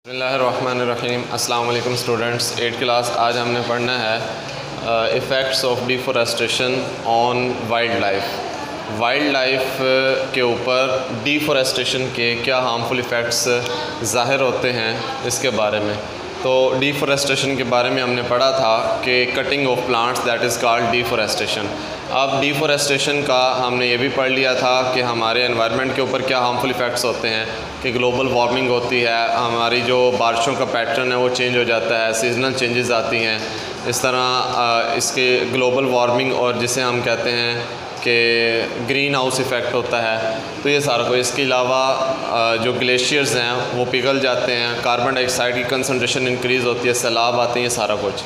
बिस्मिल्लाहिर्रहमानिर्रहीम। अस्सलाम वालेकुम स्टूडेंट्स। 8th class. आज हमने पढ़ना है effects of deforestation on wild life. Wild life के ऊपर डिफॉरेस्टेशन के क्या हार्मफुल इफ़ेक्ट्स ज़ाहिर होते हैं इसके बारे में। तो डिफॉरेस्टेशन के बारे में हमने पढ़ा था कि cutting of plants that is called deforestation. अब डिफॉरेस्टेशन का हमने ये भी पढ़ लिया था कि हमारे एनवायरनमेंट के ऊपर क्या हार्मफुल इफ़ेक्ट्स होते हैं, कि ग्लोबल वार्मिंग होती है, हमारी जो बारिशों का पैटर्न है वो चेंज हो जाता है, सीजनल चेंजेस आती हैं। इस तरह इसके ग्लोबल वार्मिंग और जिसे हम कहते हैं कि ग्रीन हाउस इफ़ेक्ट होता है। तो ये सारा कुछ, इसके अलावा जो ग्लेशियर्स हैं वो पिघल जाते हैं, कार्बन डाइऑक्साइड की कंसनट्रेशन इंक्रीज़ होती है, सैलाब आते हैं, ये सारा कुछ।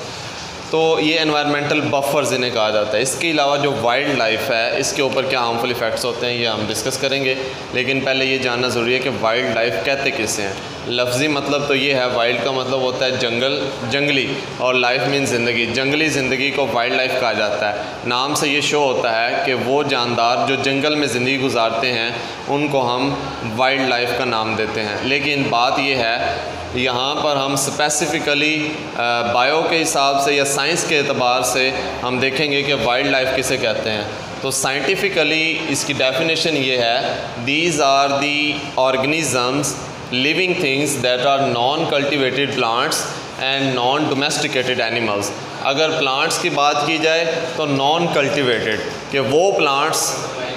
तो ये एनवायरमेंटल बफर्स इन्हें कहा जाता है। इसके अलावा जो वाइल्ड लाइफ है इसके ऊपर क्या हार्मफुल इफ़ेक्ट्स होते हैं ये हम डिस्कस करेंगे। लेकिन पहले ये जानना ज़रूरी है कि वाइल्ड लाइफ कहते किसे हैं। लफ्ज़ी मतलब तो ये है, वाइल्ड का मतलब होता है जंगल, जंगली, और लाइफ मीन ज़िंदगी। जंगली ज़िंदगी को वाइल्ड लाइफ कहा जाता है। नाम से ये शो होता है कि वो जानदार जो जंगल में ज़िंदगी गुजारते हैं उनको हम वाइल्ड लाइफ का नाम देते हैं। लेकिन बात ये है, यहाँ पर हम स्पेसिफ़िकली बायो के हिसाब से या साइंस के एतबार से हम देखेंगे कि वाइल्ड लाइफ किसे कहते हैं। तो साइंटिफिकली इसकी डेफिनेशन ये है, these are the organisms living things that are non cultivated plants and non domesticated animals. अगर प्लांट्स की बात की जाए तो नॉन कल्टिवेटेड, कि वो प्लांट्स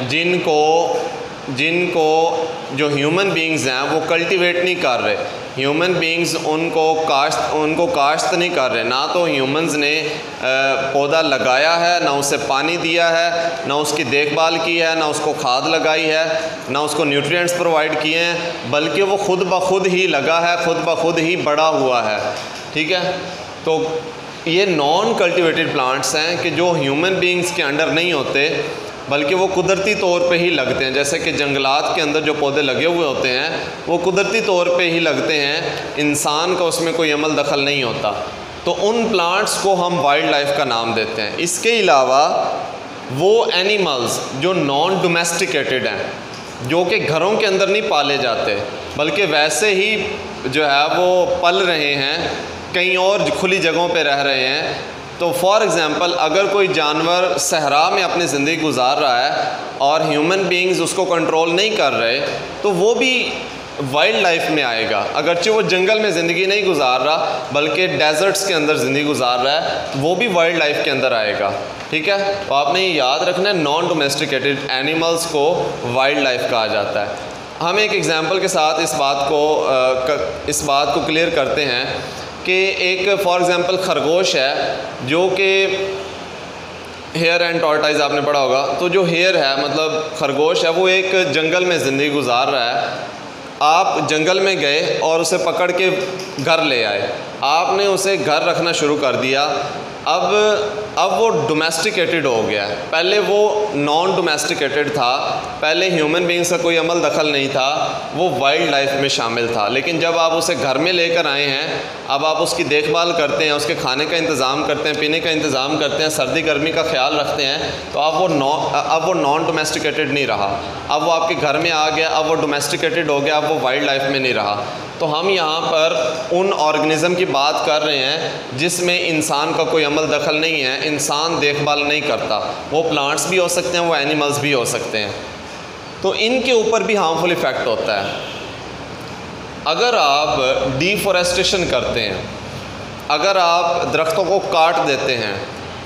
जिनको जो ह्यूमन बींग्स हैं वो कल्टिवेट नहीं कर रहे। ह्यूमन बींग्स उनको काश्त नहीं कर रहे। ना तो ह्यूमंस ने पौधा लगाया है, ना उसे पानी दिया है, ना उसकी देखभाल की है, ना उसको खाद लगाई है, ना उसको न्यूट्रिएंट्स प्रोवाइड किए हैं, बल्कि वो खुद ब खुद ही लगा है, खुद ब खुद ही बड़ा हुआ है। ठीक है, तो ये नॉन कल्टिवेटेड प्लांट्स हैं कि जो ह्यूमन बींग्स के अंडर नहीं होते, बल्कि वो कुदरती तौर पे ही लगते हैं। जैसे कि जंगलात के अंदर जो पौधे लगे हुए होते हैं वो कुदरती तौर पे ही लगते हैं, इंसान का उसमें कोई अमल दखल नहीं होता। तो उन प्लांट्स को हम वाइल्ड लाइफ का नाम देते हैं। इसके अलावा वो एनिमल्स जो नॉन डोमेस्टिकेटेड हैं, जो कि घरों के अंदर नहीं पाले जाते बल्कि वैसे ही जो है वो पल रहे हैं, कहीं और खुली जगहों पे रह रहे हैं। तो फॉर एग्ज़ाम्पल, अगर कोई जानवर सहरा में अपनी ज़िंदगी गुजार रहा है और ह्यूमन बींग्स उसको कंट्रोल नहीं कर रहे, तो वो भी वाइल्ड लाइफ में आएगा। अगरचे वो जंगल में ज़िंदगी नहीं गुजार रहा बल्कि डेजर्ट्स के अंदर ज़िंदगी गुजार रहा है, वो भी वाइल्ड लाइफ के अंदर आएगा। ठीक है, तो आपने ये याद रखना है, नॉन डोमेस्टिकेटेड एनिमल्स को वाइल्ड लाइफ कहा जाता है। हम एक एग्ज़ाम्पल के साथ इस बात को क्लियर करते हैं कि एक फॉर एग्ज़ाम्पल खरगोश है जो कि हेयर एंड टॉर्टाइज आपने पढ़ा होगा। तो जो हेयर है मतलब खरगोश है, वो एक जंगल में ज़िंदगी गुजार रहा है। आप जंगल में गए और उसे पकड़ के घर ले आए, आपने उसे घर रखना शुरू कर दिया। अब वो डोमेस्टिकेटेड हो गया है। पहले वो नॉन डोमेस्टिकेटेड था, पहले ह्यूमन बींग्स का कोई अमल दखल नहीं था, वो वाइल्ड लाइफ में शामिल था। लेकिन जब आप उसे घर में लेकर आए हैं, अब आप उसकी देखभाल करते हैं, उसके खाने का इंतज़ाम करते हैं, पीने का इंतज़ाम करते हैं, सर्दी गर्मी का ख्याल रखते हैं, तो अब वो नॉन डोमेस्टिकेटेड नहीं रहा। अब वो आपके घर में आ गया, अब वो डोमेस्टिकेटेड हो गया, अब वो वाइल्ड लाइफ में नहीं रहा। तो हम यहाँ पर उन ऑर्गेनिज़म की बात कर रहे हैं जिसमें इंसान का कोई अमल दखल नहीं है, इंसान देखभाल नहीं करता। वो प्लांट्स भी हो सकते हैं, वो एनिमल्स भी हो सकते हैं। तो इनके ऊपर भी हार्मफुल इफ़ेक्ट होता है। अगर आप डिफॉरेस्टेशन करते हैं, अगर आप दरख्तों को काट देते हैं,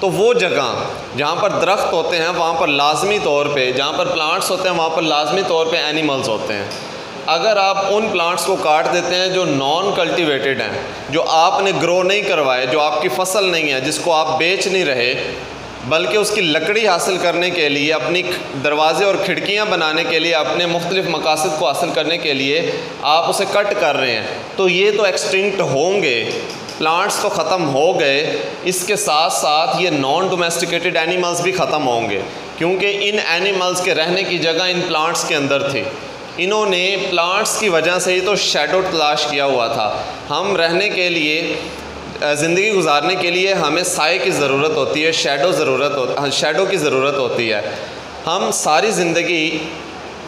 तो वो जगह जहाँ पर दरख्त होते हैं वहाँ पर लाजमी तौर पे, जहाँ पर प्लांट्स होते हैं वहाँ पर लाजमी तौर पे एनिमल्स होते हैं। अगर आप उन प्लांट्स को काट देते हैं जो नॉन कल्टिवेटेड हैं, जो आपने ग्रो नहीं करवाए, जो आपकी फसल नहीं है, जिसको आप बेच नहीं रहे बल्कि उसकी लकड़ी हासिल करने के लिए, अपनी दरवाजे और खिड़कियां बनाने के लिए, अपने मुख्तलिफ़ मकासद को हासिल करने के लिए आप उसे कट कर रहे हैं, तो ये तो एक्सटिंक्ट होंगे, प्लांट्स तो ख़त्म हो गए। इसके साथ साथ ये नॉन डोमेस्टिकेटेड एनिमल्स भी ख़त्म होंगे, क्योंकि इन एनिमल्स के रहने की जगह इन प्लांट्स के अंदर थी। इन्होंने प्लांट्स की वजह से ही तो शैडो तलाश किया हुआ था। हम रहने के लिए, ज़िंदगी गुजारने के लिए हमें साए की ज़रूरत होती है, शैडो की ज़रूरत होती है। हम सारी ज़िंदगी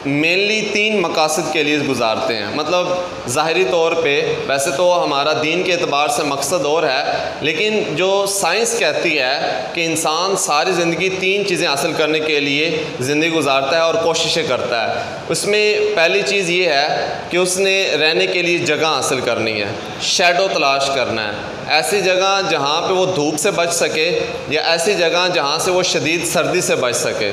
मेनली 3 मकासद के लिए गुजारते हैं। मतलब ज़ाहिरी तौर पे वैसे तो हमारा दीन के एतबार से मकसद और है, लेकिन जो साइंस कहती है कि इंसान सारी ज़िंदगी 3 चीज़ें हासिल करने के लिए ज़िंदगी गुजारता है और कोशिशें करता है। उसमें पहली चीज़ ये है कि उसने रहने के लिए जगह हासिल करनी है, शैडो तलाश करना है, ऐसी जगह जहाँ पे वो धूप से बच सके या ऐसी जगह जहाँ से वो शदीद सर्दी से बच सके,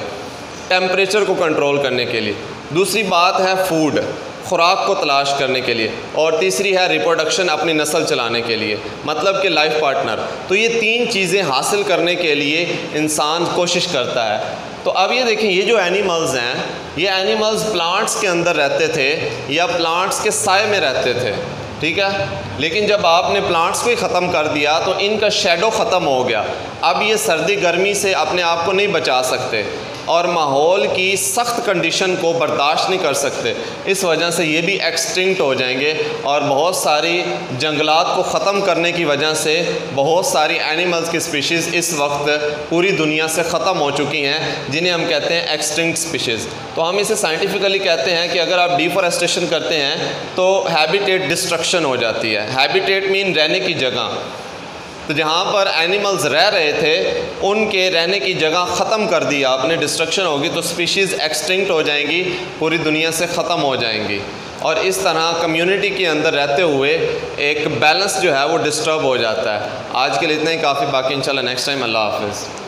टेम्परेचर को कंट्रोल करने के लिए। दूसरी बात है फूड, खुराक को तलाश करने के लिए, और तीसरी है रिप्रोडक्शन, अपनी नस्ल चलाने के लिए, मतलब कि लाइफ पार्टनर। तो ये 3 चीज़ें हासिल करने के लिए इंसान कोशिश करता है। तो अब ये देखें, ये जो एनिमल्स हैं, ये एनिमल्स प्लांट्स के अंदर रहते थे या प्लांट्स के साए में रहते थे, ठीक है। लेकिन जब आपने प्लांट्स को ही ख़त्म कर दिया तो इनका शेडो ख़त्म हो गया। अब ये सर्दी गर्मी से अपने आप को नहीं बचा सकते और माहौल की सख्त कंडीशन को बर्दाश्त नहीं कर सकते। इस वजह से ये भी एक्सटिंक्ट हो जाएंगे और बहुत सारी जंगलात को ख़त्म करने की वजह से बहुत सारी एनिमल्स की स्पीशीज़ इस वक्त पूरी दुनिया से ख़त्म हो चुकी हैं, जिन्हें हम कहते हैं एक्सटिंक्ट स्पीशीज़। तो हम इसे साइंटिफिकली कहते हैं कि अगर आप डिफॉरेस्टेशन करते हैं तो हैबिटेट डिस्ट्रक्शन हो जाती है। हैबिटेट मीन रहने की जगह। तो जहाँ पर एनिमल्स रह रहे थे उनके रहने की जगह ख़त्म कर दी आपने, डिस्ट्रक्शन होगी तो स्पीशीज़ एक्सटिंक्ट हो जाएंगी, पूरी दुनिया से ख़त्म हो जाएंगी। और इस तरह कम्युनिटी के अंदर रहते हुए एक बैलेंस जो है वो डिस्टर्ब हो जाता है। आज के लिए इतना ही काफ़ी, बाकी इंशाल्लाह नेक्स्ट टाइम। अल्लाह हाफ़िज़।